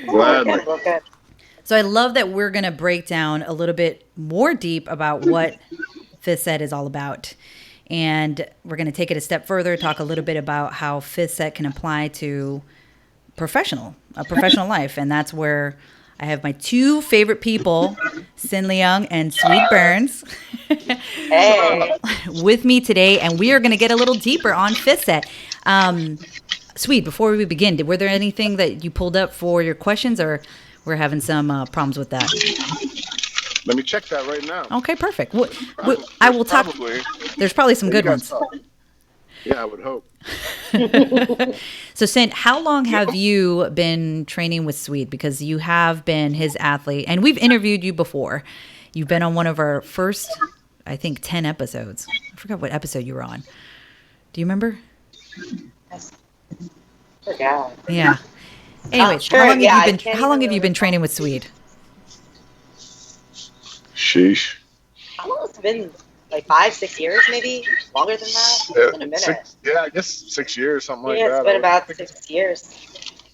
Gladly. Well, good. So I love that we're going to break down a little bit more deep about what FISET is all about. And we're going to take it a step further, talk a little bit about how FISET can apply to a professional life. And that's where I have my two favorite people, Leung and Swede Burns, Hey. with me today. And we are going to get a little deeper on FISET. Swede, before we begin, were there anything that you pulled up for your questions, or we're having some problems with that? Let me check that right now. Okay, perfect. I will talk. There's probably some good ones. Yeah, I would hope. So, Sin, how long have you been training with Swede? Because you have been his athlete, and we've interviewed you before. You've been on one of our first, I think, 10 episodes. I forgot what episode you were on. Do you remember? I forgot. Yeah. Anyways, Sure, how long have you been training with Swede? Sheesh. How long has it been? Like 5-6 years, maybe? Longer than that? It's been a minute. I guess 6 years, something like that. Yeah, it's been about 6 years.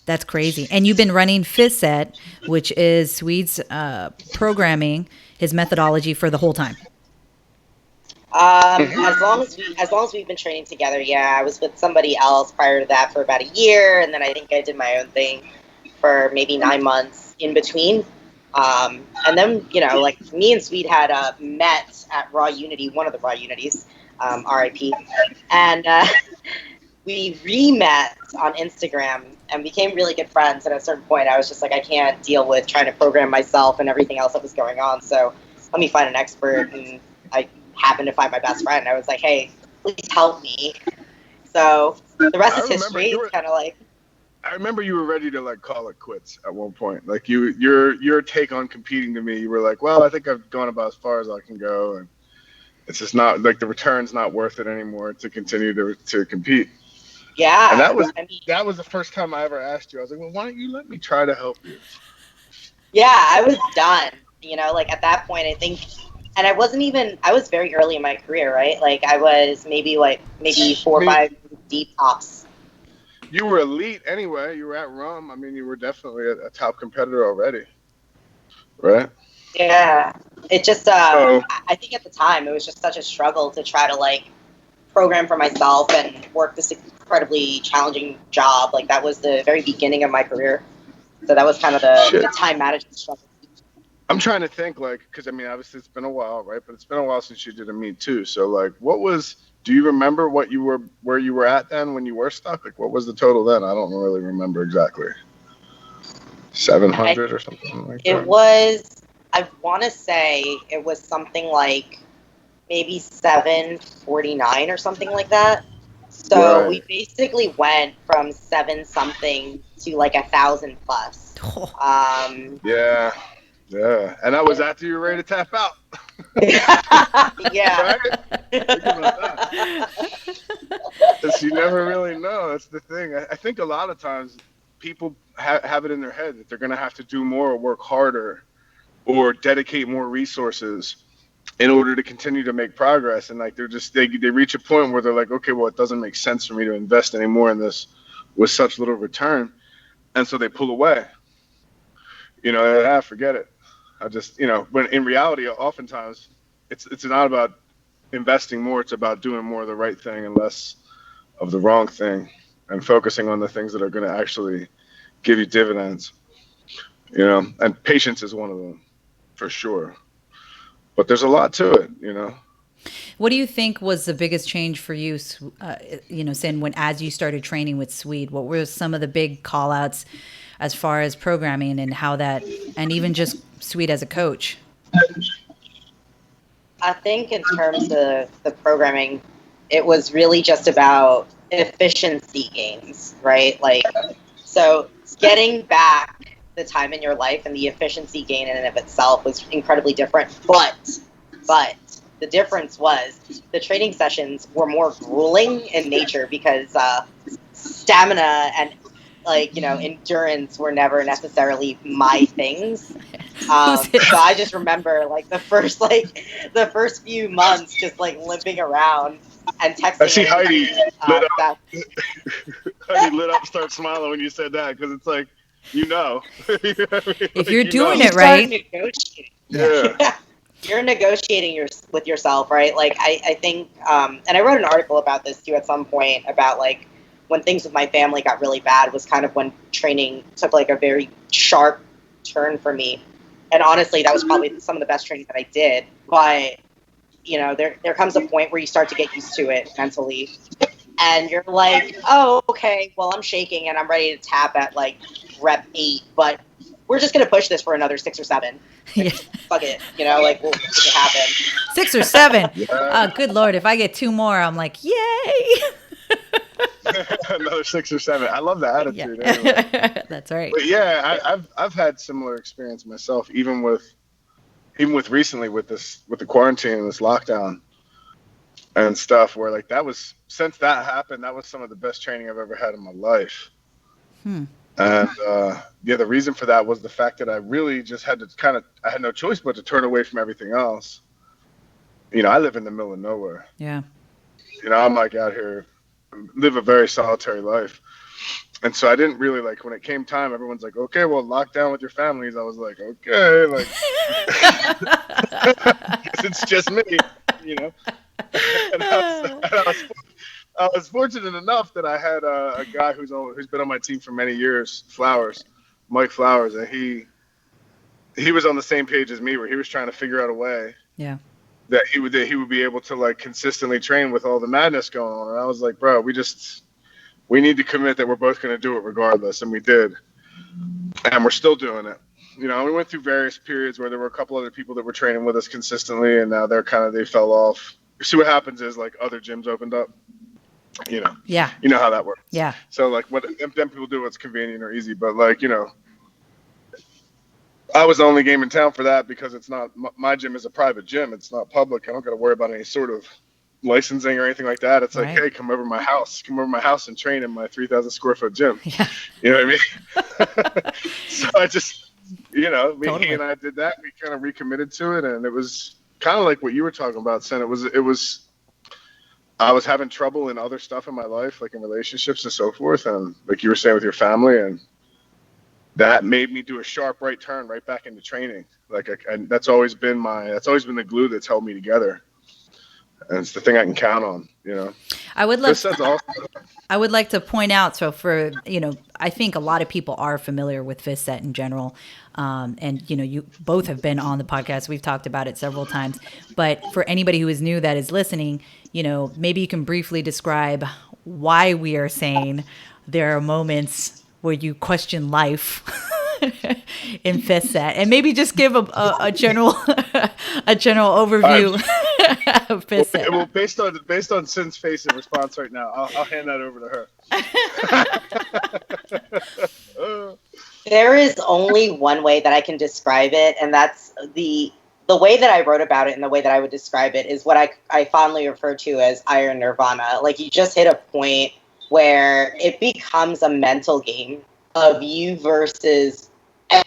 That's crazy. And you've been running FISET, which is Swede's programming, his methodology for the whole time. As long as we've been training together, yeah. I was with somebody else prior to that for about a year, and then I think I did my own thing for maybe 9 months in between. And then, like me and Swede had met at Raw Unity, one of the Raw Unities, RIP, and we re-met on Instagram and became really good friends. And at a certain point, I was just like, I can't deal with trying to program myself and everything else that was going on. So let me find an expert. And I happened to find my best friend. I was like, hey, please help me. So the rest is history. It's kind of like. I remember you were ready to like call it quits at one point. Like your take on competing to me, you were like, well, I think I've gone about as far as I can go, and it's just not like the return's not worth it anymore to continue to compete. Yeah, and that was the first time I ever asked you. I was like, well, why don't you let me try to help you? Yeah, I was done. Like at that point, I think, and I was very early in my career, right? Like I was maybe 4 or 5 deep tops. You were elite anyway. You were at RUM. I mean, you were definitely a top competitor already, right? Yeah. It just, I think at the time, it was just such a struggle to try to, like, program for myself and work this incredibly challenging job. Like, that was the very beginning of my career. So that was kind of the time management struggle. I'm trying to think, like, because, I mean, obviously it's been a while, right? But it's been a while since you did a meet, too. So, like, do you remember where you were at then when you were stuck? Like, what was the total then? I don't really remember exactly. 700 or something like that? It was, I want to say it was something like maybe 749 or something like that. So we basically went from 7-something to like 1,000 plus. Yeah. Yeah, and that was after you were ready to tap out. Yeah. Because you never really know. That's the thing. I think a lot of times people have it in their head that they're going to have to do more or work harder or dedicate more resources in order to continue to make progress. And like they reach a point where they're like, okay, well, it doesn't make sense for me to invest any more in this with such little return. And so they pull away. Forget it. I just, when in reality, oftentimes it's not about investing more. It's about doing more of the right thing and less of the wrong thing, and focusing on the things that are going to actually give you dividends. And patience is one of them, for sure. But there's a lot to it. What do you think was the biggest change for you, Sin, as you started training with Swede? What were some of the big call outs as far as programming and how that, and even just Swede as a coach? I think in terms of the programming, it was really just about efficiency gains, right? Like, so getting back the time in your life and the efficiency gain in and of itself was incredibly different. But the difference was the training sessions were more grueling in nature because stamina and endurance were never necessarily my things. So I just remember the first few months just limping around and texting. I see Heidi lit up. he lit up, start smiling when you said that, because it's like, you know, you know what I mean? If Like, you're you doing know. it start right, negotiating. yeah. Yeah. You're negotiating with yourself, right? Like I think, and I wrote an article about this too at some point about like when things with my family got really bad was kind of when training took like a very sharp turn for me. And honestly, that was probably some of the best training that I did. But you know, there comes a point where you start to get used to it mentally, and you're like, oh, okay, well, I'm shaking and I'm ready to tap at like rep 8, but we're just gonna push this for another 6 or 7. Like, Yeah. just fuck it, you know, like we'll make it happen. 6 or 7. Yeah. Good Lord. If I get 2 more, I'm like, yay. Another 6 or 7. I love the Yeah. attitude anyway. That's right. But yeah, I've had similar experience myself, even with recently with the quarantine and this lockdown and stuff, where like that was, since that happened, that was some of the best training I've ever had in my life. Hmm. And yeah, the reason for that was the fact that I really just had to I had no choice but to turn away from everything else. You know, I live in the middle of nowhere. Yeah. You know, I'm like out here, live a very solitary life. And so I didn't really like, when it came time, everyone's like, okay, well, lock down with your families. I was like, okay, like, guess it's just me, you know. And I was fortunate enough that I had a guy who's been on my team for many years, Mike Flowers, and he was on the same page as me, where he was trying to figure out a way Yeah. that he would be able to like consistently train with all the madness going on. And I was like, bro, we need to commit that we're both going to do it regardless, and we did, and we're still doing it. You know, we went through various periods where there were a couple other people that were training with us consistently, and now they fell off. See, what happens is like other gyms opened up. You know, Yeah. you know how that works. Yeah. So like, what them people do what's convenient or easy, but like, you know, I was the only game in town for that because it's not, my gym is a private gym. It's not public. I don't got to worry about any sort of licensing or anything like that. It's like, Right. hey, come over to my house and train in my 3,000 square foot gym. Yeah. You know what I mean? So I just, you know, Totally. he and I did that. We kind of recommitted to it, and it was kind of like what you were talking about, Sen. It was. I was having trouble in other stuff in my life, like in relationships and so forth, and like you were saying with your family, and that made me do a sharp right turn right back into training. Like, that's always been the glue that's held me together, and it's the thing I can count on. You know, I would Chris love. says awesome. I would like to point out, so for, you know, I think a lot of people are familiar with FistSet in general. And, you know, you both have been on the podcast. We've talked about it several times. But for anybody who is new that is listening, you know, maybe you can briefly describe why we are saying there are moments where you question life in FistSet, and maybe just give a general a general overview of FistSet. Well, based on Sin's face and response right now, I'll hand that over to her. There is only one way that I can describe it, and that's the way that I wrote about it and the way that I would describe it is what I fondly refer to as iron nirvana. Like, you just hit a point where it becomes a mental game of you versus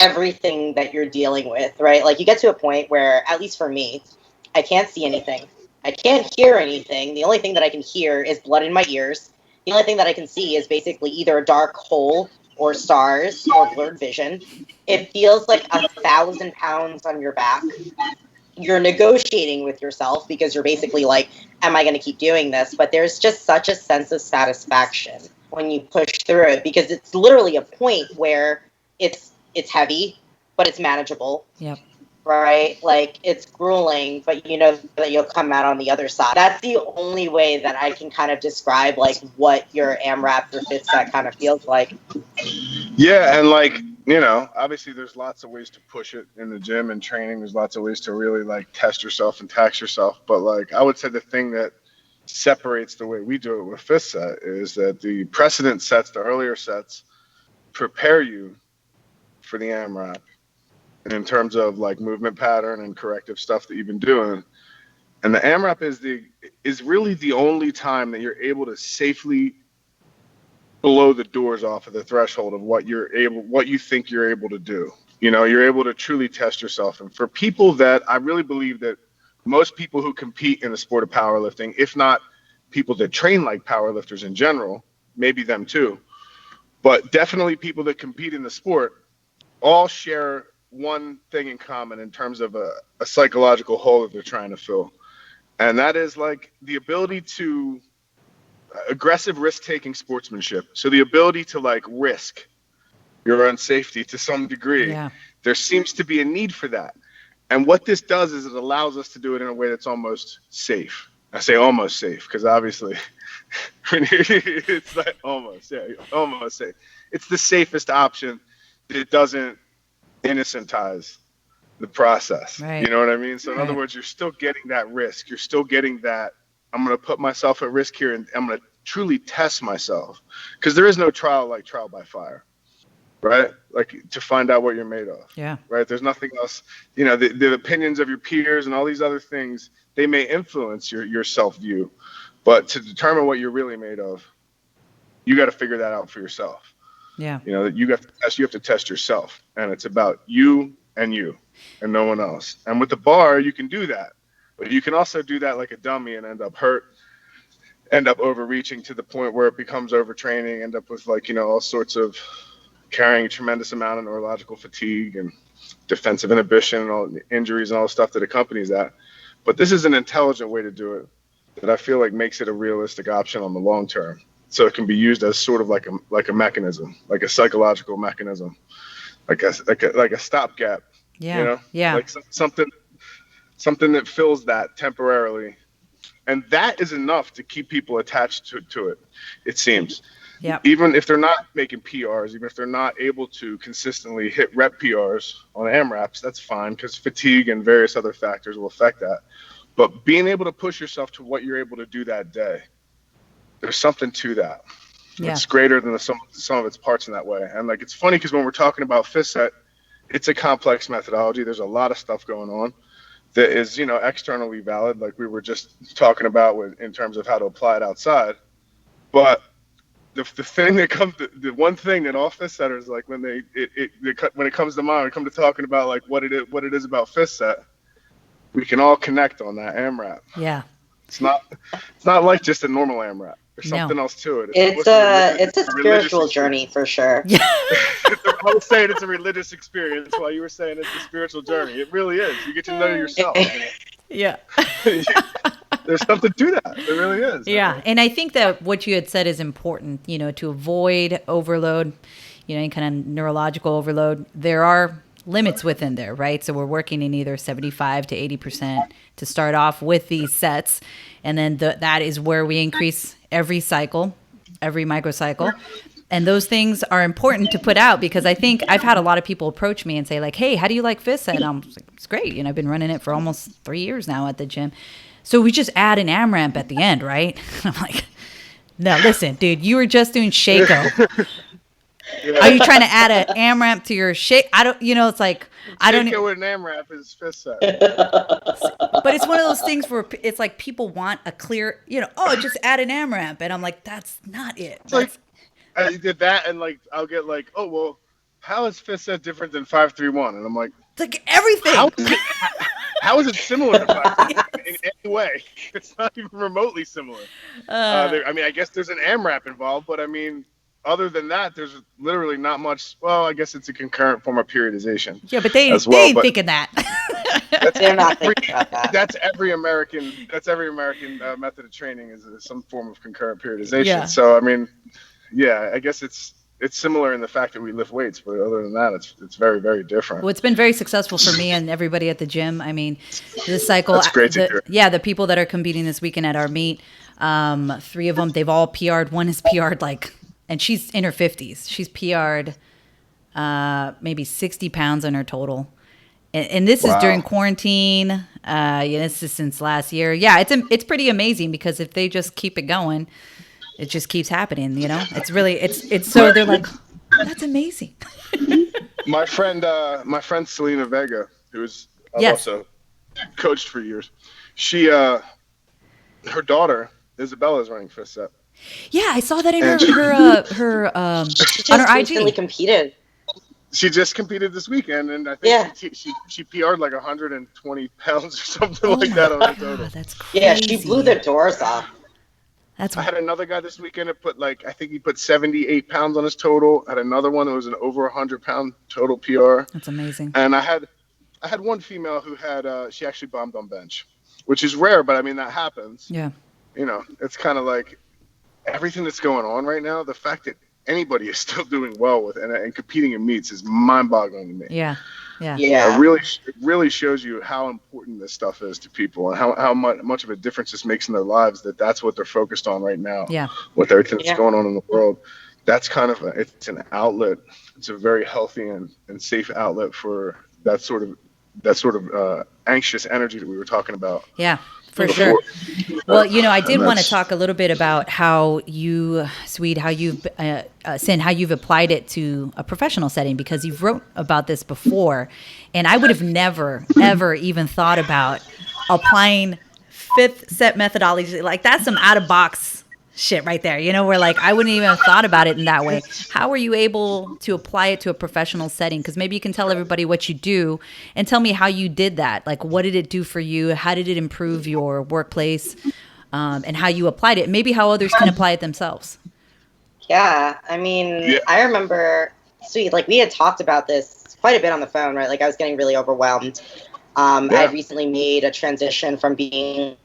everything that you're dealing with, right? Like, you get to a point where, at least for me, I can't see anything. I can't hear anything. The only thing that I can hear is blood in my ears. The only thing that I can see is basically either a dark hole or stars or blurred vision. It feels like 1,000 pounds on your back. You're negotiating with yourself because you're basically like, am I going to keep doing this? But there's just such a sense of satisfaction when you push through it, because it's literally a point where it's heavy, but it's manageable. Yep. Right? Like, it's grueling, but you know that you'll come out on the other side. That's the only way that I can kind of describe like what your AMRAP or FistSet kind of feels like. Yeah, and like, you know, obviously there's lots of ways to push it in the gym and training. There's lots of ways to really like test yourself and tax yourself. But like, I would say the thing that separates the way we do it with FistSet is that the precedent sets, the earlier sets, prepare you for the AMRAP in terms of like movement pattern and corrective stuff that you've been doing. And the AMRAP is really the only time that you're able to safely blow the doors off of the threshold of what you think you're able to do. You know, you're able to truly test yourself. And for people that, I really believe that most people who compete in the sport of powerlifting, if not people that train like powerlifters in general, maybe them too, But definitely people that compete in the sport all share one thing in common in terms of a psychological hole that they're trying to fill. And that is like the ability to aggressive risk taking sportsmanship. So the ability to like risk your own safety to some degree. Yeah. There seems to be a need for that. And what this does is it allows us to do it in a way that's almost safe. I say almost safe because obviously it's like almost safe. It's the safest option that doesn't innocentize the process. Right. You know what I mean? So in Right. other words, you're still getting that risk. You're still getting that I'm going to put myself at risk here and I'm going to truly test myself because there is no trial like trial by fire. Right? Like to find out what you're made of. Yeah. Right? There's nothing else. You know, the opinions of your peers and all these other things, they may influence your self-view. But to determine what you're really made of, you got to figure that out for yourself. Yeah. You know, that you have to test yourself. And it's about you and no one else. And with the bar, you can do that. But you can also do that like a dummy and end up hurt, end up overreaching to the point where it becomes overtraining, end up with like, you know, all sorts of carrying a tremendous amount of neurological fatigue and defensive inhibition and all the injuries and all the stuff that accompanies that. But this is an intelligent way to do it that I feel like makes it a realistic option on the long term. So it can be used as sort of like a mechanism, like a psychological mechanism, like a stopgap. Yeah. You know? Yeah. Like something that fills that temporarily. And that is enough to keep people attached to it, it seems. Yeah. Even if they're not making PRs, even if they're not able to consistently hit rep PRs on AMRAPs, that's fine because fatigue and various other factors will affect that. But being able to push yourself to what you're able to do that day, there's something to that. Yeah. It's greater than the sum of its parts in that way. And like it's funny because when we're talking about FISSET, it's a complex methodology. There's a lot of stuff going on that is, you know, externally valid, like we were just talking about in terms of how to apply it outside. But the thing that comes, the one thing that all FISSETers like when when it comes to mind, when it comes to talking about like what it is about FISSET, we can all connect on that AMRAP. Yeah. It's not like just a normal AMRAP. There's something else to it. It's a spiritual journey for sure. Yeah. I was saying it's a religious experience while you were saying it's a spiritual journey. It really is. You get to know yourself. Yeah. There's something to that. There really is. Yeah. And I think that what you had said is important, you know, to avoid overload, you know, any kind of neurological overload. There are limits within there, right? So we're working in either 75 to 80% to start off with these sets. And then that is where we increase every cycle, every microcycle. And those things are important to put out because I think I've had a lot of people approach me and say like, hey, how do you like FISSET? And I'm like, it's great. You know, I've been running it for almost 3 years now at the gym. So we just add an AMRAP at the end, right? I'm like, no, listen, dude, you were just doing Shako. Yeah. Are you trying to add an AMRAP to your shake? I don't, you know, it's like, I don't know. With an AMRAP is FISSET. But it's one of those things where it's like people want a clear, you know, oh, just add an AMRAP. And I'm like, that's not it. It's like, I did that and like, I'll get like, oh, well, how is FISSET different than 531? And I'm like, it's like everything. How is it similar to 531 in any way? It's not even remotely similar. I mean, I guess there's an AMRAP involved, but I mean, other than that, there's literally not much. Well, I guess it's a concurrent form of periodization. Yeah, but they ain't thinking that. They're not thinking about that. That's every American method of training is some form of concurrent periodization. Yeah. So I mean, yeah, I guess it's similar in the fact that we lift weights, but other than that, it's very, very different. Well, it's been very successful for me and everybody at the gym. I mean, the cycle. That's great to hear. Yeah, the people that are competing this weekend at our meet, 3 of them, they've all PR'd. One is PR'd and she's in her 50s. She's PR'd maybe 60 pounds on her total. And this is during quarantine. Yeah, this is since last year. Yeah, it's pretty amazing because if they just keep it going, it just keeps happening, you know? It's really, it's so they're like, that's amazing. My friend Selena Vega, who's also coached for years, she, her daughter, Isabella, is running FISSET. Yeah, I saw that in her on her IG. Really competed. She just competed this weekend, and I think she PR'd like 120 pounds or something like that on her total. That's crazy. Yeah, she blew the doors off. That's I had another guy this weekend that put I think he put 78 pounds on his total. I had another one that was an over 100-pound total PR. that's amazing. And I had one female who had she actually bombed on bench, which is rare, but I mean that happens. Yeah. It's kind of like everything that's going on right now. The fact that anybody is still doing well with and competing in meets is mind-boggling to me. Yeah. Yeah. It really shows you how important this stuff is to people and how much of a difference this makes in their lives. That's what they're focused on right now. Yeah. With everything that's going on in the world, that's kind of it's an outlet. It's a very healthy and safe outlet for that sort of anxious energy that we were talking about. Yeah. For before. sure. Well, I did want to talk a little bit about how you, Swede, how you've applied it to a professional setting, because you've wrote about this before, and I would have never, ever even thought about applying fifth set methodology. Like, that's some out of box shit right there, where I wouldn't even have thought about it in that way. How are you able to apply it to a professional setting? Because maybe you can tell everybody what you do and tell me how you did that. Like, what did it do for you? How did it improve your workplace? And how you applied it, maybe how others can apply it themselves. Yeah. I mean, I remember, Swede, we had talked about this quite a bit on the phone, right? I was getting really overwhelmed. I had recently made a transition from being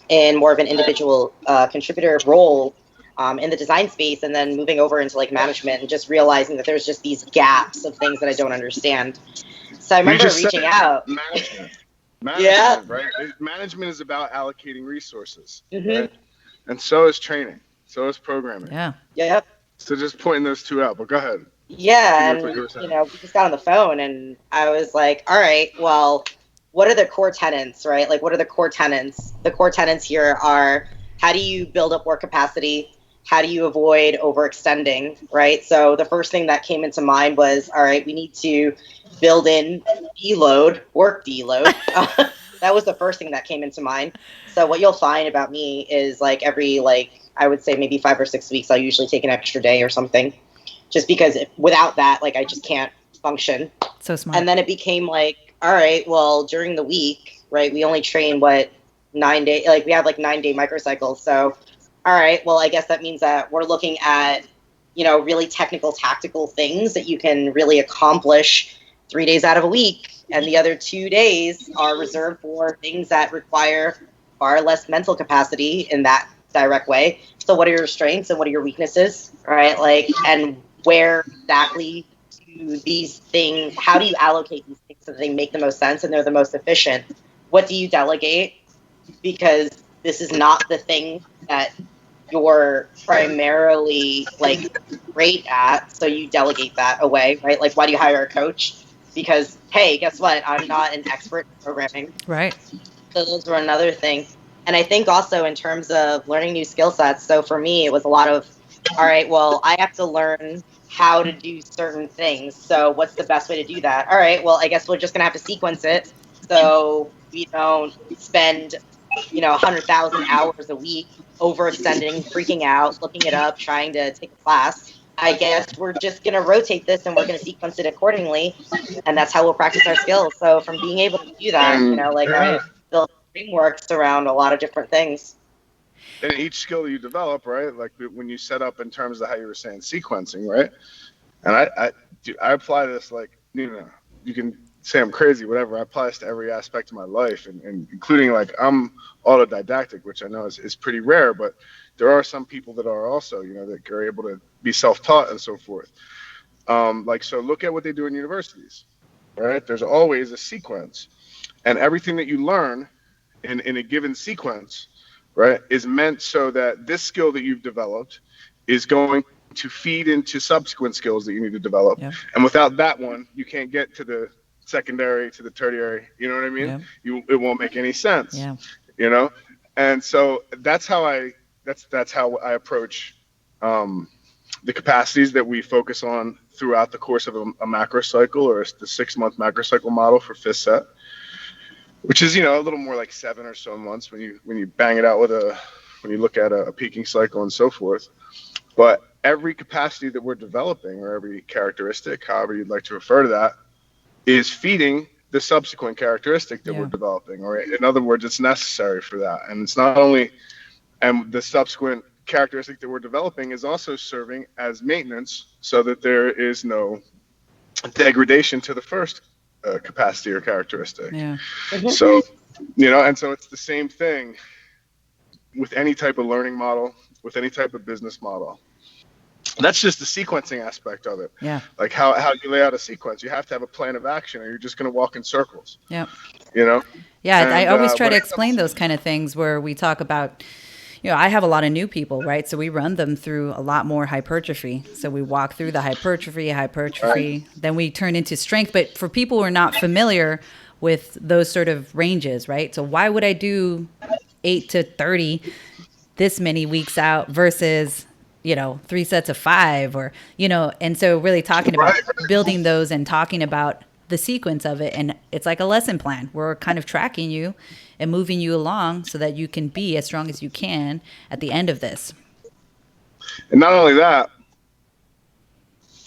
in more of an individual contributor role in the design space, and then moving over into management, and just realizing that there's just these gaps of things that I don't understand. So I remember reaching out. Management, right? Management is about allocating resources, right? And so is training, so is programming. Yeah. So just pointing those two out, but go ahead. Yeah, and we just got on the phone, and I was like, all right, well, what are the core tenets, right? What are the core tenets? The core tenets here are, how do you build up work capacity? How do you avoid overextending, right? So the first thing that came into mind was, all right, we need to build in work deload. That was the first thing that came into mind. So what you'll find about me is every, I would say maybe 5 or 6 weeks, I'll usually take an extra day or something, just because without that, I just can't function. So smart. And then it became all right, well, during the week, right, we only train 9 days, we have 9-day microcycles. So, all right, well, I guess that means that we're looking at, really technical, tactical things that you can really accomplish 3 days out of a week. And the other 2 days are reserved for things that require far less mental capacity in that direct way. So what are your strengths and what are your weaknesses, right? And where exactly do these things, how do you allocate these things so that they make the most sense and they're the most efficient? What do you delegate? Because this is not the thing that you're primarily great at, so you delegate that away, right? Why do you hire a coach? Because, hey, guess what? I'm not an expert in programming. Right. So those were another thing. And I think also in terms of learning new skill sets, so for me, it was a lot of, all right, well, I have to learn how to do certain things. So what's the best way to do that? All right, well, I guess we're just going to have to sequence it so we don't spend, 100,000 hours a week overextending, freaking out, looking it up, trying to take a class. I guess we're just going to rotate this and we're going to sequence it accordingly. And that's how we'll practice our skills. So from being able to do that, I built frameworks around a lot of different things. And each skill you develop, right? When you set up in terms of how you were saying sequencing, right? And I apply this you can say I'm crazy, whatever. I apply this to every aspect of my life, and including I'm autodidactic, which I know is pretty rare, but there are some people that are also, that are able to be self-taught and so forth. So look at what they do in universities, right? There's always a sequence, and everything that you learn in a given sequence, right, is meant so that this skill that you've developed is going to feed into subsequent skills that you need to develop. Yeah. And without that one, you can't get to the secondary, to the tertiary. You know what I mean? Yeah. It won't make any sense. Yeah. And so that's how I approach the capacities that we focus on throughout the course of a macro cycle, or the 6-month macro cycle model for fifth set, which is, a little more like 7 or so months when you bang it out when you look at a peaking cycle and so forth. But every capacity that we're developing, or every characteristic, however you'd like to refer to that, is feeding the subsequent characteristic that we're developing. Or in other words, it's necessary for that. And it's not only And the subsequent characteristic that we're developing is also serving as maintenance so that there is no degradation to the first capacity or characteristic. Yeah. So, and so it's the same thing with any type of learning model, with any type of business model. That's just the sequencing aspect of it. Yeah. Like how you lay out a sequence. You have to have a plan of action or you're just going to walk in circles. Yeah. Yeah, and, I always try to explain those kind of things where we talk about, I have a lot of new people, right? So we run them through a lot more hypertrophy. So we walk through the hypertrophy, right. Then we turn into strength. But for people who are not familiar with those sort of ranges, right? So why would I do 8 to 30 this many weeks out versus 3 sets of 5 or, and so really talking about building those and talking about the sequence of it. And it's like a lesson plan. We're kind of tracking you and moving you along so that you can be as strong as you can at the end of this. And not only that,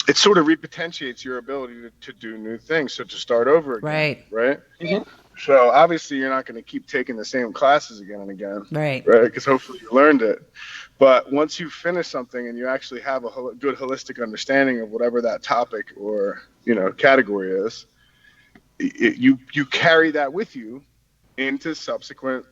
it sort of repotentiates your ability to do new things. So to start over again. Right. Mm-hmm. So obviously you're not going to keep taking the same classes again and again. Right. Because hopefully you learned it. But once you finish something and you actually have a good holistic understanding of whatever that topic or, category is, you carry that with you into subsequent,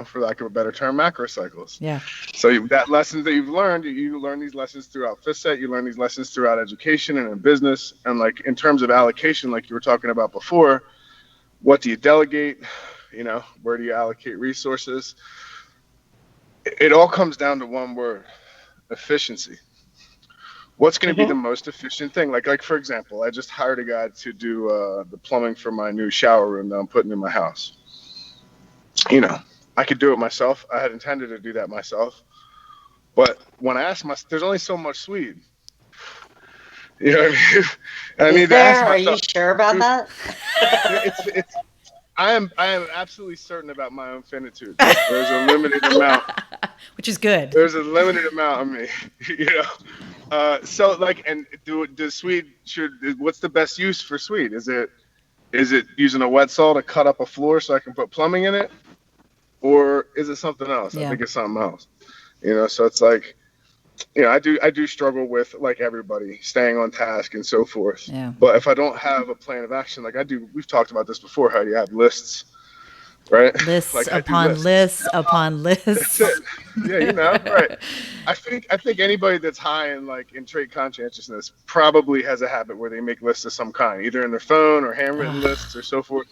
for lack of a better term, macro cycles. Yeah. So that lessons that you've learned, you learn these lessons throughout FISSET, you learn these lessons throughout education and in business. And like in terms of allocation, like you were talking about before, what do you delegate? Where do you allocate resources? It all comes down to one word: efficiency. What's going to be the most efficient thing? Like for example, I just hired a guy to do the plumbing for my new shower room that I'm putting in my house. I could do it myself. I had intended to do that myself. But when I asked there's only so much Swede. You know what I mean? Are you sure about that? I am absolutely certain about my own finitude. There's a limited amount. Which is good. There's a limited amount of me, So and does Swede what's the best use for Swede? Is it using a wet saw to cut up a floor so I can put plumbing in it? Or is it something else? Yeah. I think it's something else. So it's like, I do struggle with, like everybody, staying on task and so forth. Yeah. But if I don't have a plan of action, like I do, we've talked about this before, how you have lists, right? Lists upon lists upon lists. That's it. Yeah, right. I think anybody that's high in trait conscientiousness probably has a habit where they make lists of some kind, either in their phone or handwritten lists or so forth.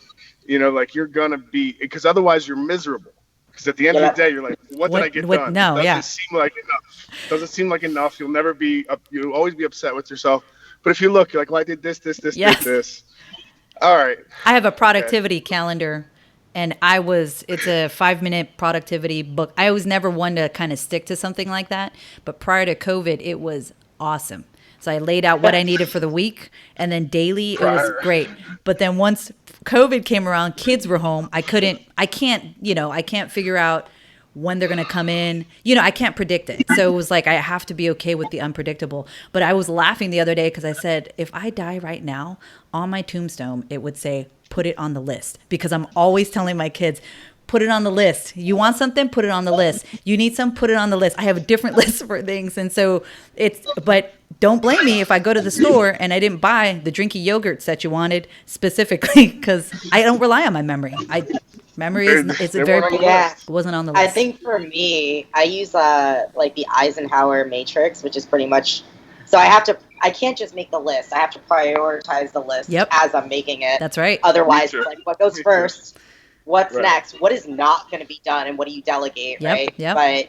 Like you're gonna be, because otherwise you're miserable. Because at the end of the day, you're like, what did I get done? No, Doesn't seem like enough. Doesn't seem like enough. You'll never be you'll always be upset with yourself. But if you look, you're like, well, I did this, this, this. All right. I have a productivity calendar, and it's a 5-minute productivity book. I was never one to kind of stick to something like that. But prior to COVID, it was awesome. So I laid out what I needed for the week, and then daily it was great. But then once COVID came around, kids were home. I can't figure out when they're going to come in. I can't predict it. So it was like I have to be okay with the unpredictable. But I was laughing the other day because I said, if I die right now, on my tombstone, it would say, put it on the list. Because I'm always telling my kids, put it on the list. You want something? Put it on the list. You need some? Put it on the list. I have a different list for things. And so but don't blame me if I go to the store and I didn't buy the drinky yogurts that you wanted specifically, because I don't rely on my memory. Memory is a very, it wasn't on the list. I think for me, I use the Eisenhower matrix, which is pretty much, so I can't just make the list. I have to prioritize the list as I'm making it. That's right. Otherwise, it's like what goes first? What's next? What is not going to be done, and what do you delegate, right? Yep. But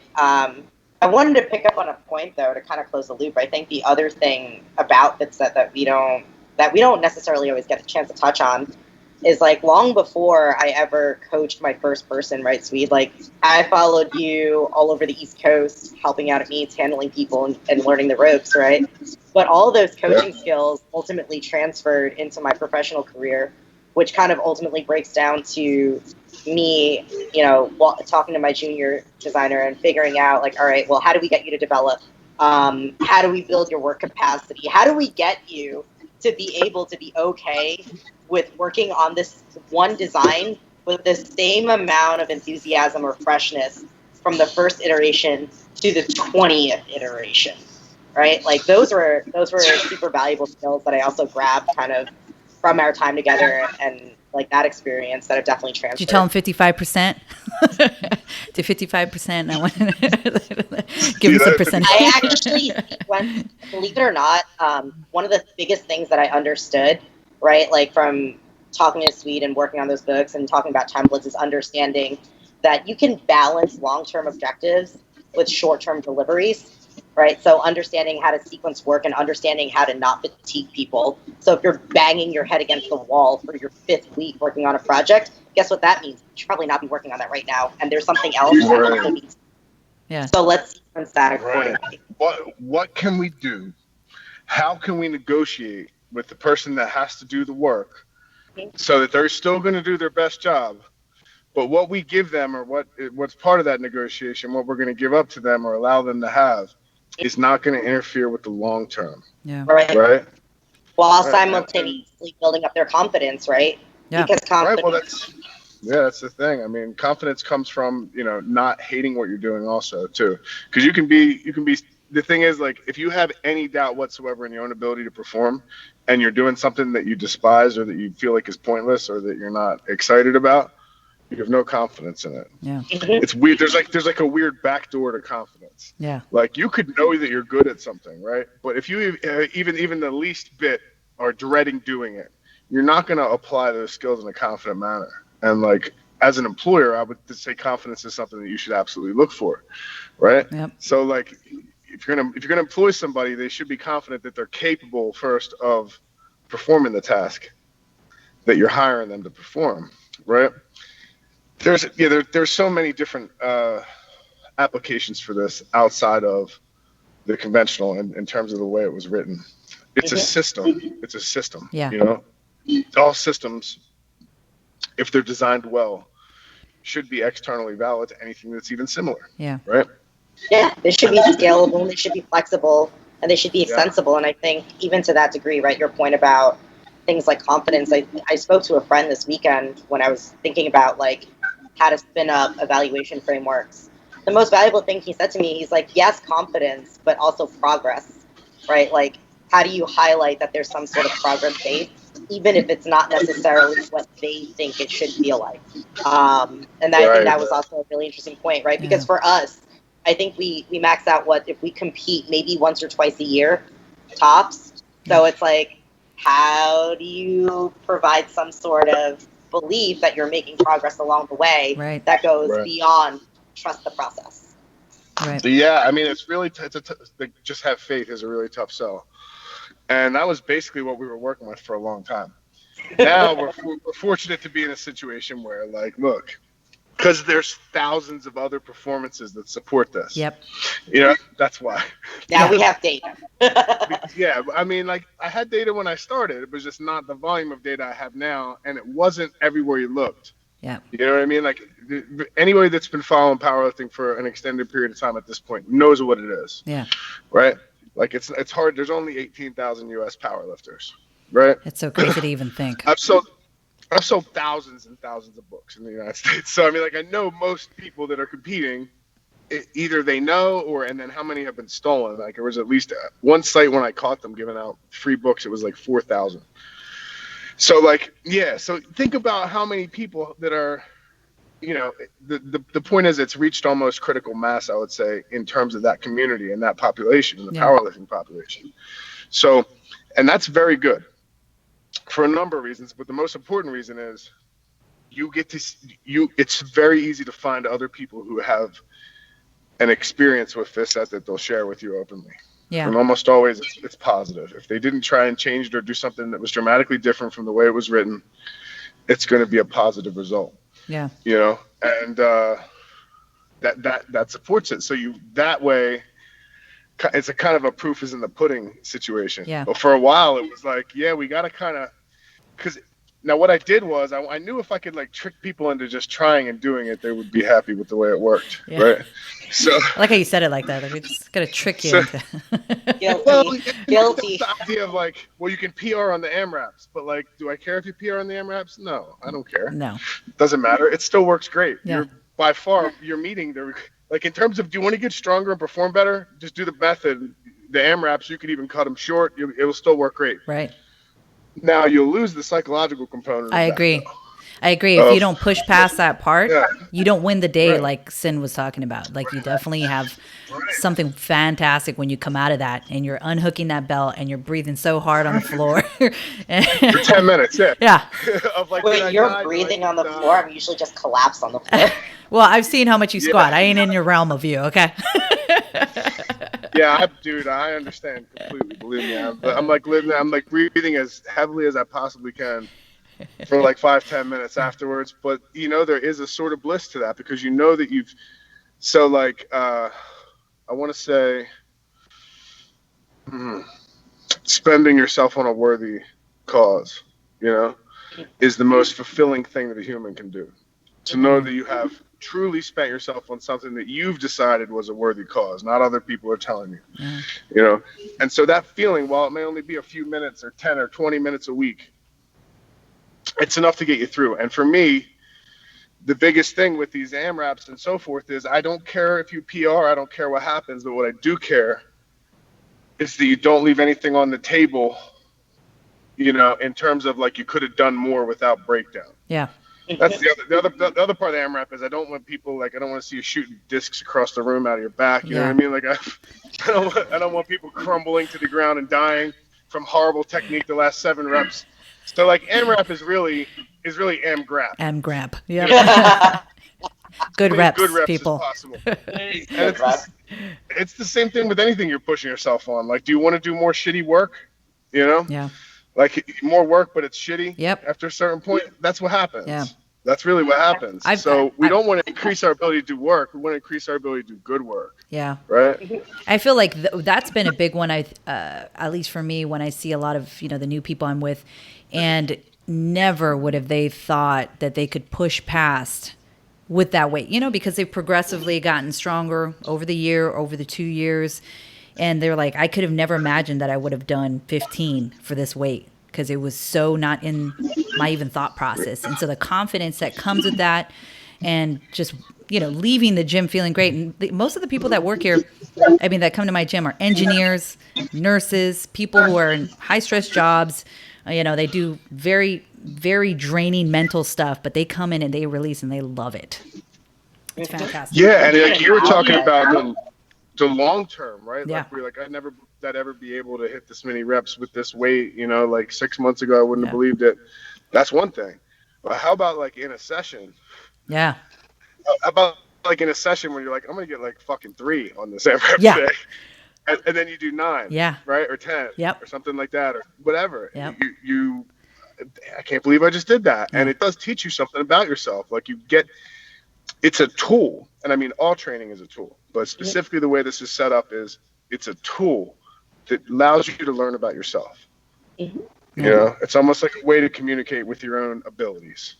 I wanted to pick up on a point, though, to kind of close the loop. I think the other thing about FitSet that we don't necessarily always get a chance to touch on is long before I ever coached my first person, right, Swede? I followed you all over the East Coast, helping out at meets, handling people, and learning the ropes, right? But all those coaching skills ultimately transferred into my professional career, which kind of ultimately breaks down to me, talking to my junior designer and figuring out all right, well, how do we get you to develop? How do we build your work capacity? How do we get you to be able to be okay with working on this one design with the same amount of enthusiasm or freshness from the first iteration to the 20th iteration, right? Like those were super valuable skills that I also grabbed kind of from our time together and like that experience that I've definitely transferred. Did you tell him 55%? To 55%, I want to give him some percentage. I actually went, believe it or not, one of the biggest things that I understood, right, like from talking to Swede and working on those books and talking about templates is understanding that you can balance long-term objectives with short-term deliveries, right? So understanding how to sequence work and understanding how to not fatigue people. So if you're banging your head against the wall for your 5th week working on a project, guess what that means? You should probably not be working on that right now. And there's something else that also needs. Yeah. So let's sequence that accordingly. What can we do? How can we negotiate with the person that has to do the work so that they're still going to do their best job? But what we give them, or what's part of that negotiation, what we're going to give up to them or allow them to have, is not going to interfere with the long term. Yeah. Right. While simultaneously building up their confidence, right? Yeah. Because confidence. Right. Well, that's the thing. I mean, confidence comes from not hating what you're doing, also too, because you can be. The thing is, like, if you have any doubt whatsoever in your own ability to perform, and you're doing something that you despise or that you feel like is pointless or that you're not excited about, you have no confidence in it. Yeah. It's weird. There's like a weird backdoor to confidence. Yeah. Like you could know that you're good at something, right? But if you even the least bit are dreading doing it, you're not going to apply those skills in a confident manner. And like as an employer, I would say confidence is something that you should absolutely look for, right? Yep. So like if you're gonna employ somebody, they should be confident that they're capable first of performing the task that you're hiring them to perform, right? There's so many different applications for this outside of the conventional in terms of the way it was written. It's a system. It's a system. Yeah. All systems, if they're designed well, should be externally valid to anything that's even similar. Yeah. Right. Yeah, they should be scalable, they should be flexible, and they should be extensible. And I think even to that degree, right, your point about things like confidence, I spoke to a friend this weekend when I was thinking about like how to spin up evaluation frameworks. The most valuable thing he said to me, he's like, yes, confidence, but also progress, right? Like, how do you highlight that there's some sort of progress made, even if it's not necessarily what they think it should feel like? And I think that was also a really interesting point, right? Because for us, I think we max out if we compete maybe once or twice a year, tops. So it's like, how do you provide some sort of belief that you're making progress along the way that goes beyond trust the process? Right. So, yeah, I mean, it's really just have faith is a really tough sell. And that was basically what we were working with for a long time. Now we're fortunate to be in a situation where, like, look, because there's thousands of other performances that support this. Yep. That's why. Now we have data. Yeah, I mean, like, I had data when I started. It was just not the volume of data I have now, and it wasn't everywhere you looked. Yeah. You know what I mean? Like, anybody that's been following powerlifting for an extended period of time at this point knows what it is. Yeah. Right? Like, it's hard. There's only 18,000 U.S. powerlifters, right? It's so crazy to even think. I've sold thousands and thousands of books in the United States. So, I mean, like, I know most people that are competing, either they know and then how many have been stolen. Like, there was at least one site when I caught them giving out free books, it was like 4,000. So, like, yeah. So think about how many people that are, the point is it's reached almost critical mass, I would say, in terms of that community and that population, the powerlifting population. So, and that's very good for a number of reasons, but the most important reason is it's very easy to find other people who have an experience with this that they'll share with you openly. Yeah. And almost always it's positive. If they didn't try and change it or do something that was dramatically different from the way it was written, it's going to be a positive result. Yeah. And that supports it. So that way, it's a kind of a proof is in the pudding situation. Yeah. But for a while, it was like, we got to kind of, because now what I did was I knew if I could like trick people into just trying and doing it, they would be happy with the way it worked. Yeah. Right. So I like how you said it like that. Like, we just got to trick you into Guilty. The idea of like, well, you can PR on the AMRAPs, but like, do I care if you PR on the AMRAPs? No, I don't care. No. It doesn't matter. It still works great. Yeah. By far, you're meeting Like in terms of, do you want to get stronger and perform better? Just do the method. The AMRAPs, you could even cut them short. It will still work great. Right. Now you'll lose the psychological component I of that, agree. though. I agree. If you don't push past that part, Yeah, you don't win the day right, like Sin was talking about. Like you definitely have right. something fantastic when you come out of that and you're unhooking that belt and you're breathing so hard on the floor. For 10 minutes, yeah. Yeah. Of like, did When I you're die? Did breathing I on the die? floor, I'm usually just collapsed on the floor. Well, I've seen how much you Yeah. squat. I ain't in your realm of view, okay? Yeah, dude, I understand completely. Believe me, I'm like living. I'm like breathing as heavily as I possibly can for like 5-10 minutes afterwards. But there is a sort of bliss to that because you know that you've. So like, I want to say, spending yourself on a worthy cause, is the most fulfilling thing that a human can do. To know that you have truly spent yourself on something that you've decided was a worthy cause, not other people are telling you. Yeah. And so that feeling, while it may only be a few minutes or 10 or 20 minutes a week, it's enough to get you through. And for me, the biggest thing with these AMRAPs and so forth is I don't care if you PR, I don't care what happens, but what I do care is that you don't leave anything on the table, in terms of like you could have done more without breakdown. Yeah. That's the other part of the AMRAP is I don't want people I don't want to see you shooting discs across the room out of your back. You know what I mean? Like I don't want people crumbling to the ground and dying from horrible technique the last 7 reps. So like AMRAP is really AMGRAP. M-grab. Yeah. Good reps, Good reps people. as possible. And it's the same thing with anything you're pushing yourself on. Like, do you want to do more shitty work? Yeah. Like more work, but it's shitty. Yep. After a certain point, that's what happens. Yeah. That's really what happens. We don't want to increase our ability to do work. We want to increase our ability to do good work. Yeah. Right. I feel like that's been a big one. At least for me, when I see a lot of the new people I'm with, and never would have they thought that they could push past with that weight. Because they've progressively gotten stronger over the year, over the 2 years. And they're like, I could have never imagined that I would have done 15 for this weight because it was so not in my even thought process. And so the confidence that comes with that and just, leaving the gym feeling great. And most of the people that work here, that come to my gym are engineers, nurses, people who are in high stress jobs. They do very, very draining mental stuff, but they come in and they release and they love it. It's fantastic. Yeah. And like you were talking about the long term, right? Yeah. Like we're like, I'd never that ever be able to hit this many reps with this weight, like 6 months ago, I wouldn't have believed it. That's one thing. But how about like in a session? Yeah. How about like in a session when you're like, I'm going to get like fucking 3 on this AMRAP day. And then you do 9. Yeah. Right. Or 10. Yep. Or something like that or whatever. Yep. I can't believe I just did that. And it does teach you something about yourself. Like it's a tool. And I mean, all training is a tool, but specifically the way this is set up is it's a tool that allows you to learn about yourself. It's almost like a way to communicate with your own abilities.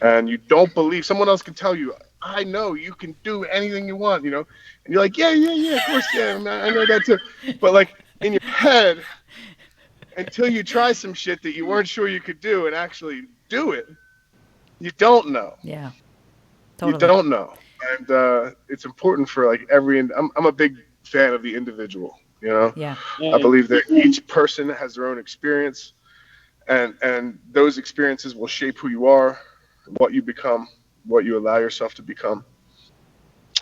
And you don't believe someone else can tell you, I know you can do anything you want, and you're like, yeah, of course, yeah, I know that too. But like in your head, until you try some shit that you weren't sure you could do and actually do it, you don't know. Yeah. Totally. You don't know. And it's important for like I'm a big fan of the individual, Yeah. I believe that each person has their own experience and those experiences will shape who you are, what you become, what you allow yourself to become.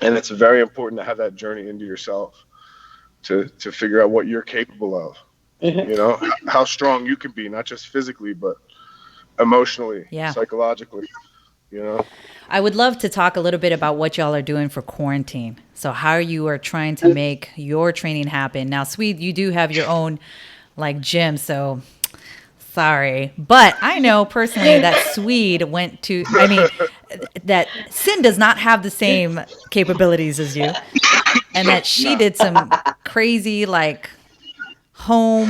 And it's very important to have that journey into yourself to figure out what you're capable of, how strong you can be, not just physically, but emotionally, psychologically. I would love to talk a little bit about what y'all are doing for quarantine. So how you are trying to make your training happen. Now, Swede, you do have your own like gym, so sorry. But I know personally that Swede went to, that Sin does not have the same capabilities as you. And that she did some crazy like home,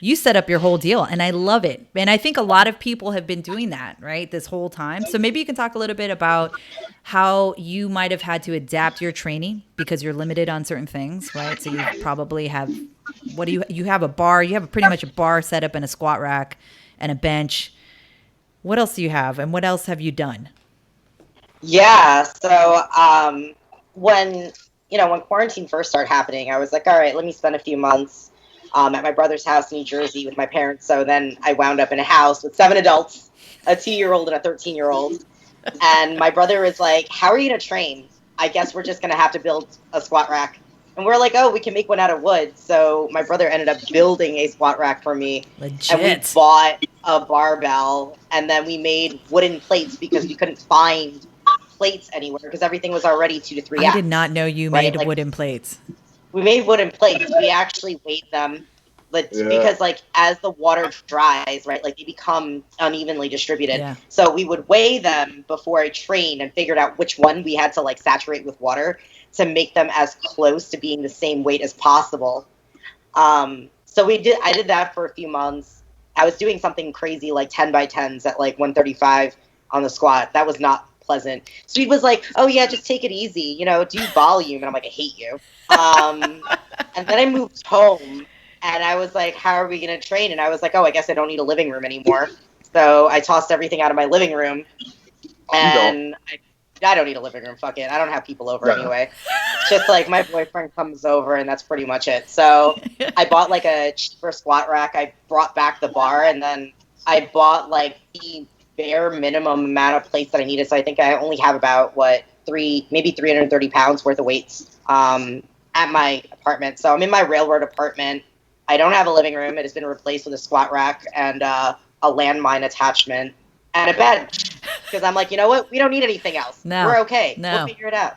you set up your whole deal and I love it. And I think a lot of people have been doing that, right, this whole time. So maybe you can talk a little bit about how you might have had to adapt your training because you're limited on certain things, right? So you probably have, you have a bar, you have pretty much a bar set up and a squat rack and a bench. What else do you have and what else have you done? Yeah, so when, when quarantine first started happening, I was like, all right, let me spend a few months at my brother's house in New Jersey with my parents. So then I wound up in a house with 7 adults, a 2-year-old and a 13-year-old. And my brother was like, how are you going to train? I guess we're just going to have to build a squat rack. And we're like, oh, we can make one out of wood. So my brother ended up building a squat rack for me. Legit. And we bought a barbell. And then we made wooden plates because we couldn't find plates anywhere because everything was already 2 to 3 I did not know you made like, wooden plates. We made wooden plates. We actually weighed them, but because like as the water dries, right, like they become unevenly distributed. Yeah. So we would weigh them before I trained and figured out which one we had to like saturate with water to make them as close to being the same weight as possible. So I did that for a few months. I was doing something crazy like 10 by 10s at like 135 on the squat. That was not pleasant. Swede was like, oh yeah, just take it easy, do volume. And I'm like, I hate you. And then I moved home and I was like, how are we going to train? And I was like, oh, I guess I don't need a living room anymore. So I tossed everything out of my living room and I don't need a living room. Fuck it. I don't have people over anyway. It's just like my boyfriend comes over and that's pretty much it. So I bought like a cheaper squat rack. I brought back the bar and then I bought like the bare minimum amount of plates that I needed. So I think I only have about maybe 330 pounds worth of weights at my apartment. So I'm in my railroad apartment. I don't have a living room. It has been replaced with a squat rack and a landmine attachment and a bed. Because I'm like, you know what? We don't need anything else. No. We're okay. No. We'll figure it out.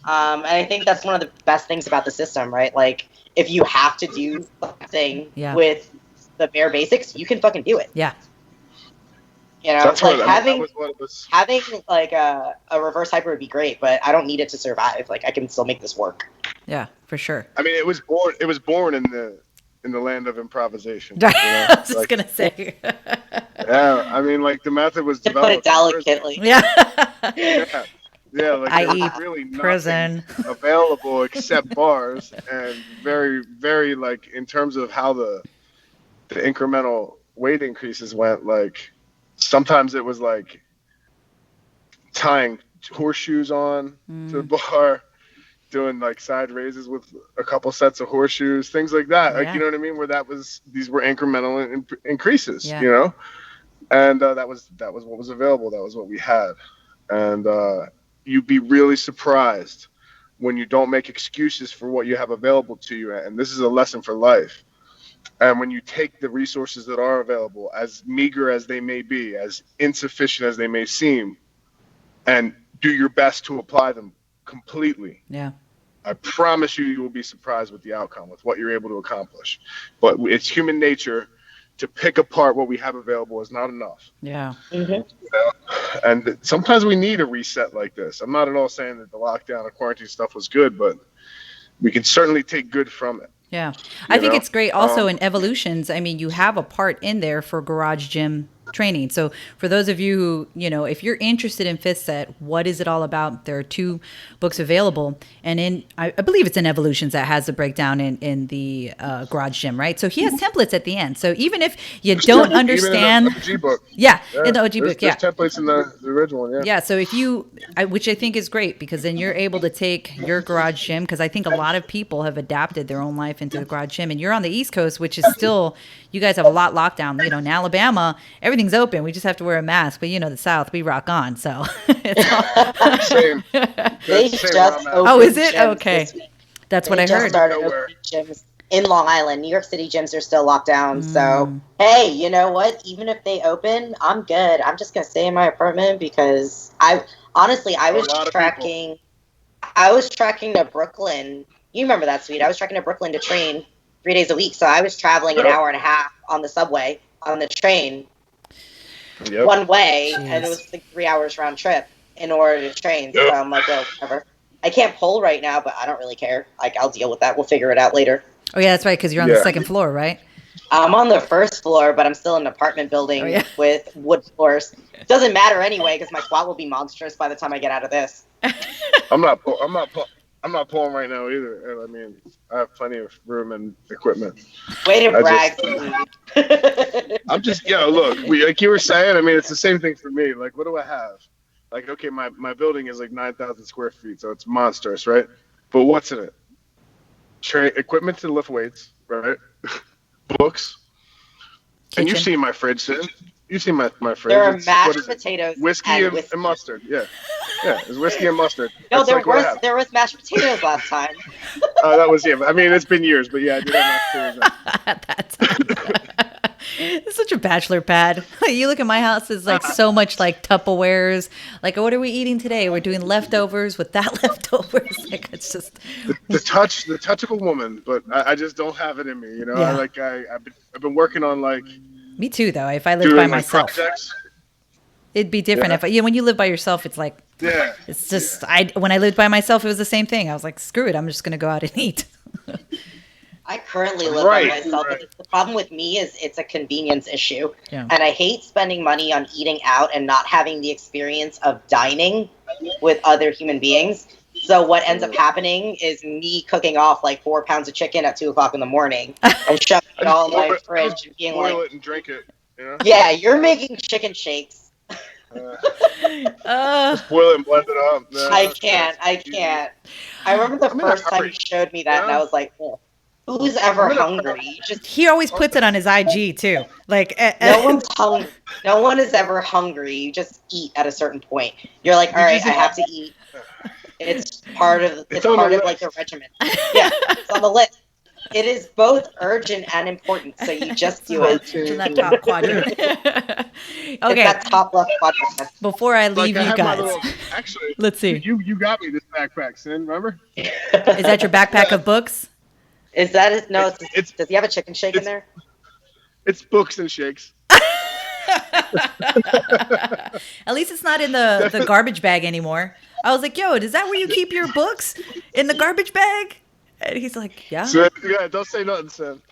And I think that's one of the best things about the system, right? Like, if you have to do something with the bare basics, you can fucking do it. Yeah. That's like having like a reverse hyper would be great, but I don't need it to survive. Like I can still make this work. Yeah, for sure. I mean, it was born in the land of improvisation. I was just gonna say. Yeah, I mean, like the method was to developed. Put it delicately. Yeah, like there was really prison nothing available except bars, and very, very like in terms of how the incremental weight increases went, like. Sometimes it was like tying horseshoes on to the bar, doing like side raises with a couple sets of horseshoes, things like that. Like, you know what I mean? Where these were incremental increases, and that was what was available. That was what we had. And you'd be really surprised when you don't make excuses for what you have available to you. And this is a lesson for life. And when you take the resources that are available, as meager as they may be, as insufficient as they may seem, and do your best to apply them completely, I promise you will be surprised with the outcome, with what you're able to accomplish. But it's human nature to pick apart what we have available is not enough. Yeah. Mm-hmm. And sometimes we need a reset like this. I'm not at all saying that the lockdown and quarantine stuff was good, but we can certainly take good from it. Yeah. I think it's great also in evolutions. I mean, you have a part in there for garage gym training. So for those of you who, if you're interested in Fifth Set, what is it all about? There are 2 books available. And I believe it's in Evolutions that has the breakdown in the garage gym, right? So he has templates at the end. So even if you don't understand. Even in the OG book. Yeah, in the OG book, There's templates in the original one, Yeah, so if which I think is great because then you're able to take your garage gym because I think a lot of people have adapted their own life into the garage gym. And you're on the East Coast, which is still, you guys have a lot locked down. In Alabama, everything's open. We just have to wear a mask. But the South, we rock on. So it's all same. They just oh, is it? Okay. That's what I heard. Started gyms in Long Island. New York City gyms are still locked down. So, hey, you know what? Even if they open, I'm good. I'm just going to stay in my apartment because I was tracking to Brooklyn. You remember that, Swede? I was tracking to Brooklyn to train 3 days a week. So I was traveling an hour and a half on the subway, on the train, one way. Jeez. And it was like 3 hours round trip in order to train. So I'm like, well, whatever. I can't pull right now, but I don't really care. Like, I'll deal with that. We'll figure it out later. Oh, yeah, that's right, because you're on the second floor, right? I'm on the first floor, but I'm still in an apartment building with wood floors. It doesn't matter anyway, because my squat will be monstrous by the time I get out of this. I'm not pulling right now either. I mean, I have plenty of room and equipment. Way to brag. I'm just, look, like you were saying, I mean, it's the same thing for me. Like, what do I have? Like, okay, my building is like 9,000 square feet, so it's monstrous, right? But what's in it? Equipment to lift weights, right? Books. And you've Kitchen. seen my fridge, Sin. You've seen my fridge. There are It's, what mashed is it? potatoes Whiskey and whiskey. and mustard. Yeah. Yeah, it's whiskey and mustard. No, That's like what I have. there was mashed potatoes last time. That was, yeah. I mean, it's been years, but yeah, I did have mashed potatoes. At that time. It's such a bachelor pad. You look at my house, it's like so much like Tupperwares. Like, what are we eating today? We're doing leftovers with that leftovers. Like, it's just The touch of a woman, but I just don't have it in me. You know, Yeah. I've been working on like me too, though. If I lived by doing like myself, projects. it'd be different. Yeah. If when you live by yourself, it's like Yeah. it's just when I lived by myself, it was the same thing. I was like, screw it, I'm just gonna go out and eat. I currently live Right, by myself, right. but the problem with me is it's a convenience issue. Yeah. And I hate spending money on eating out and not having the experience of dining with other human beings. So what ends up happening is me cooking off like 4 pounds of chicken at 2 o'clock in the morning and shoving it all in my fridge and being boil like, it and drink it. You know? yeah, you're making chicken shakes. Just boil it and blend it up. No, I can't. I remember the I'm in a first time hurry. you showed me that, and Yeah. I was like, oh, who's ever I'm in a hungry? You just He always puts it on his IG too. Like no one's hungry. No one is ever hungry. You just eat at a certain point. You're like, all right, I have to eat. It's part of It's on part the of like the list. regimen. Yeah, it's on the list. It is both urgent and important, so you just do it. it's in that top quadrant. It's Okay, that top left quadrant. before I Like, leave I you have my guys, little, actually, let's see. you got me this backpack, Sin. Remember? Is that your backpack of books? Is that it? No, It's- does he have a chicken shake in there? It's books and shakes. At least it's not in the garbage bag anymore. I was like, yo, is that where you keep your books? In the garbage bag? And he's like, yeah. So, yeah, don't say nothing, Sin.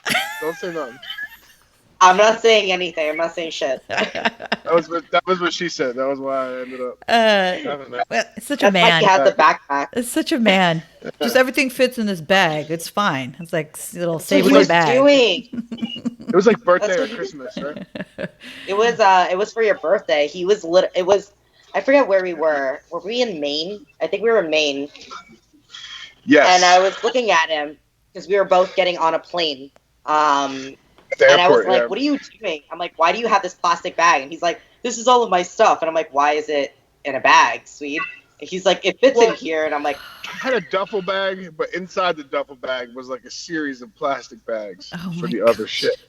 Don't say nothing. I'm not saying anything. I'm not saying shit. That was what she said. That was why I ended up. Well, it's such a That's like man. you had the backpack. It's such a man. Just everything fits in this bag. It's fine. It's like a little That's what he Safeway was bag. doing. It was like birthday That's or what he- Christmas, right? It was for your birthday. It was I forget where we were. Were we in Maine? I think we were in Maine. Yes. And I was looking at him because we were both getting on a plane. At the And I was airport, like, yeah. what are you doing? I'm like, why do you have this plastic bag? And he's like, this is all of my stuff. And I'm like, why is it in a bag, Swede? And he's like, it fits in here. And I'm like, I had a duffel bag, but inside the duffel bag was like a series of plastic bags Oh for my the other shit.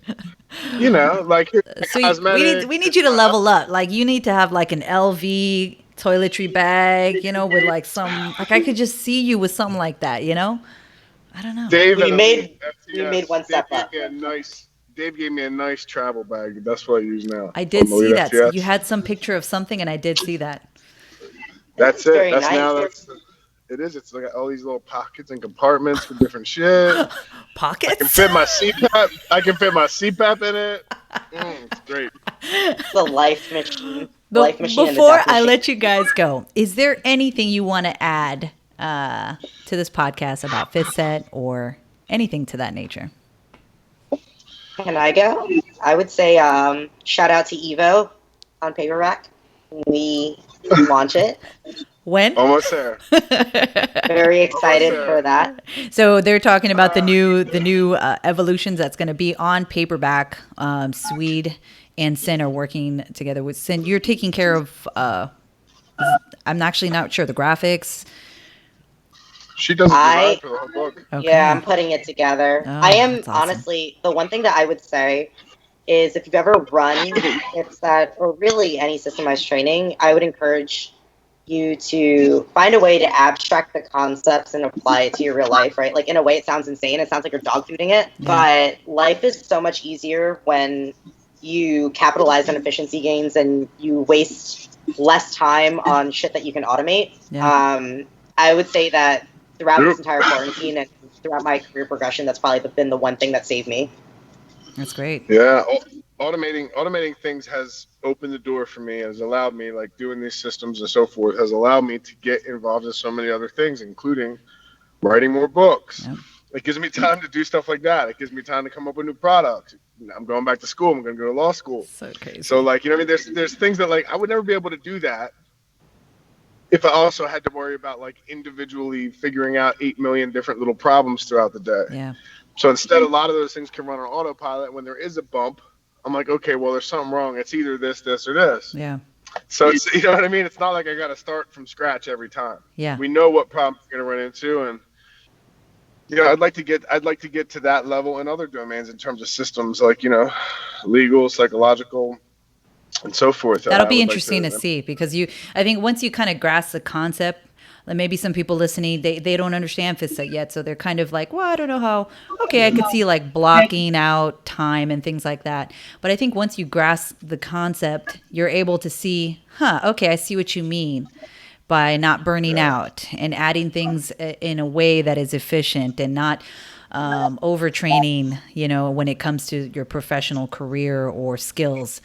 You know, like So cosmetics. we need you to level up. Like you need to have like an LV toiletry bag, you know, with like some like I could just see you with something like that, you know? I don't know. Dave We at made- FTS, we made one step Dave up. Dave gave me a nice travel bag. That's what I use now. I did From see Elite that. FTS. You had some picture of something and I did see that. That's It's it. very That's nice. now. It is. It's like all these little pockets and compartments for different shit. I can Pockets? fit my CPAP. I can fit my CPAP in it. It's great. it's a life machine. Be- Life machine and a Before death I machine. let you guys go, is there anything you want to add to this podcast about Fifth Set or anything to that nature? Can I go? I would say shout out to Evo on Paper Rack. We launch it. When? Almost there. Very excited for that. So they're talking about the new evolutions that's going to be on paperback. Swede and Sin are working together with Sin. You're taking care of. I'm actually not sure the graphics. She does the I- design for the whole book. Okay. Yeah, I'm putting it together. Oh, I am that's awesome. honestly the one thing that I would say is if you've ever run it's that or really any systemized training, I would encourage you to find a way to abstract the concepts and apply it to your real life, right? Like in a way it sounds insane. It sounds like you're dog fooding it, but life is so much easier when you capitalize on efficiency gains and you waste less time on shit that you can automate. Yeah. I would say that throughout this entire quarantine and throughout my career progression, that's probably been the one thing that saved me. That's great. Yeah, automating things has opened the door for me. Has allowed me, like doing these systems and so forth, has allowed me to get involved in so many other things, including writing more books. Yep. It gives me time to do stuff like that. It gives me time to come up with new products. I'm going back to school. I'm going to go to law school. So crazy. So, like, you know what I mean? There's things that, like, I would never be able to do that if I also had to worry about like individually figuring out 8 million different little problems throughout the day. Yeah. So instead, a lot of those things can run on autopilot. When there is a bump, I'm like, okay, well, there's something wrong. It's either this, or this. Yeah. So it's, you know what I mean? It's not like I got to start from scratch every time. Yeah. We know what problems we're going to run into, and I'd like to get to that level in other domains in terms of systems, like legal, psychological, and so forth. That'll I be would interesting to see, because I think once you kind of grasp the concept, like maybe some people listening, they don't understand FISET yet. So they're kind of like, well, I don't know how, okay, I could see like blocking out time and things like that. But I think once you grasp the concept, you're able to see, okay, I see what you mean by not burning out and adding things in a way that is efficient and not overtraining, when it comes to your professional career or skills.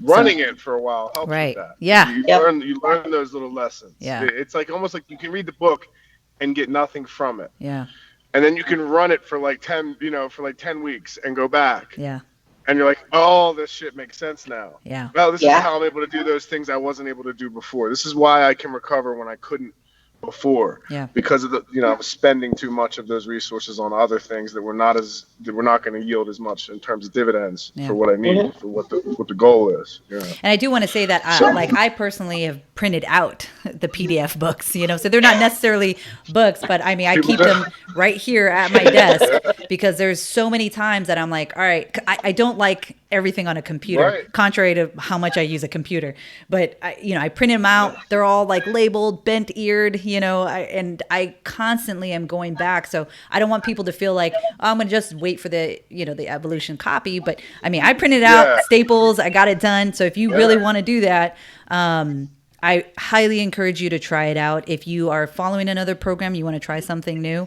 Running it for a while helps right. with that. Yeah. You learn those little lessons. Yeah. It's like almost like you can read the book and get nothing from it. Yeah. And then you can run it for like 10 weeks and go back. Yeah. And you're like, oh, this shit makes sense now. Yeah. Well, this is how I'm able to do those things I wasn't able to do before. This is why I can recover when I couldn't before. Yeah. Because of I was spending too much of those resources on other things that were not going to yield as much in terms of dividends for what I need, for what the goal is. Yeah. And I do want to say that I personally have printed out the PDF books, so they're not necessarily books, but I mean, I keep them right here at my desk because there's so many times that I'm like, all right, I don't like everything on a computer, contrary to how much I use a computer, but I print them out. They're all like labeled, bent eared, and I constantly am going back. So I don't want people to feel like, oh, I'm going to just wait for the evolution copy. But I mean, I printed out staples, I got it done. So if you really want to do that, I highly encourage you to try it out. If you are following another program, you want to try something new,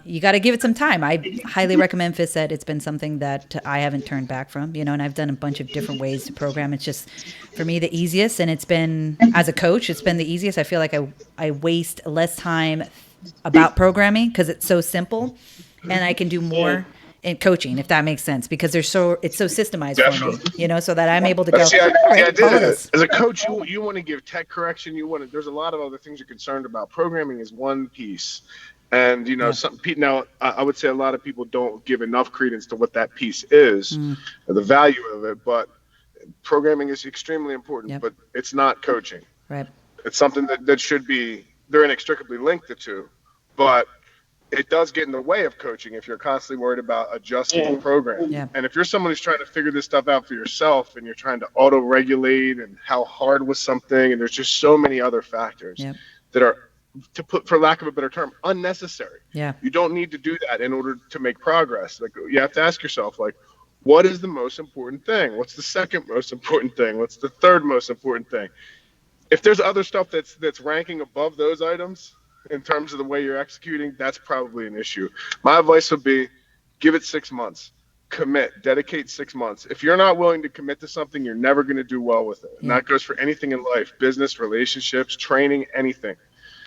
you got to give it some time. I highly recommend FISET. It's been something that I haven't turned back from, and I've done a bunch of different ways to program. It's just, for me, the easiest. And it's been, as a coach, it's been the easiest. I feel like I waste less time about programming because it's so simple, and I can do more in coaching, if that makes sense, because it's so systemized for me, so that I'm able to go, follow this. As a coach, you want to give tech correction. There's a lot of other things you're concerned about. Programming is one piece. And, now I would say a lot of people don't give enough credence to what that piece is, or the value of it. But programming is extremely important, but it's not coaching. Right. It's something that should be, they're inextricably linked the two. But it does get in the way of coaching if you're constantly worried about adjusting the program. Yeah. And if you're someone who's trying to figure this stuff out for yourself and you're trying to auto-regulate and how hard was something, and there's just so many other factors that are, to put, for lack of a better term, unnecessary. Yeah. You don't need to do that in order to make progress. Like, you have to ask yourself, like, what is the most important thing? What's the second most important thing? What's the third most important thing? If there's other stuff that's ranking above those items, in terms of the way you're executing, that's probably an issue. My advice would be, give it 6 months. Commit. Dedicate 6 months. If you're not willing to commit to something, you're never going to do well with it. And that goes for anything in life, business, relationships, training, anything.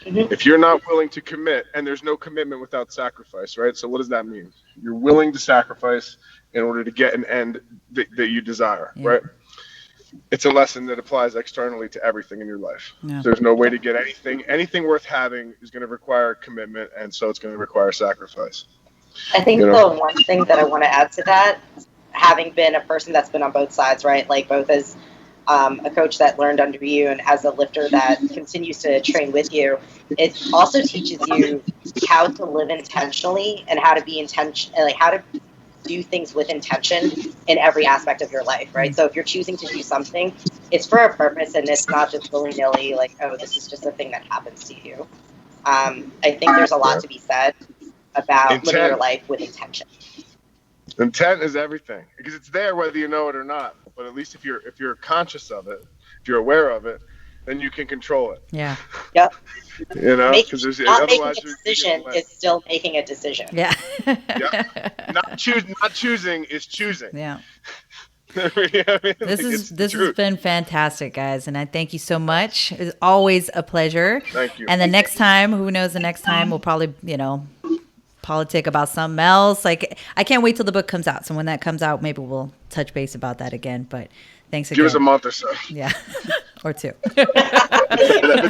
If you're not willing to commit, and there's no commitment without sacrifice, right? So what does that mean? You're willing to sacrifice in order to get an end that you desire, right? It's a lesson that applies externally to everything in your life. Yeah. There's no way to get anything worth having is going to require commitment, and so it's going to require sacrifice. I think the one thing that I want to add to that, having been a person that's been on both sides, right? Like both as a coach that learned under you and as a lifter that continues to train with you, it also teaches you how to live intentionally and how to be like how to do things with intention in every aspect of your life, right? So if you're choosing to do something, it's for a purpose, and it's not just willy-nilly, like, oh, this is just a thing that happens to you. I think there's a lot to be said about living your life with intention. Intent is everything, because it's there whether you know it or not. But at least if you're conscious of it, if you're aware of it, then you can control it. Yeah. Yep. Because not making a decision is still making a decision. Yeah. Not choosing is choosing. Yeah. This has been fantastic, guys, and I thank you so much. It's always a pleasure. Thank you. And the next time, who knows? The next time we'll probably, politic about something else. Like, I can't wait till the book comes out. So when that comes out, maybe we'll touch base about that again. But Thanks again. Give us a month or so. Yeah. Or two.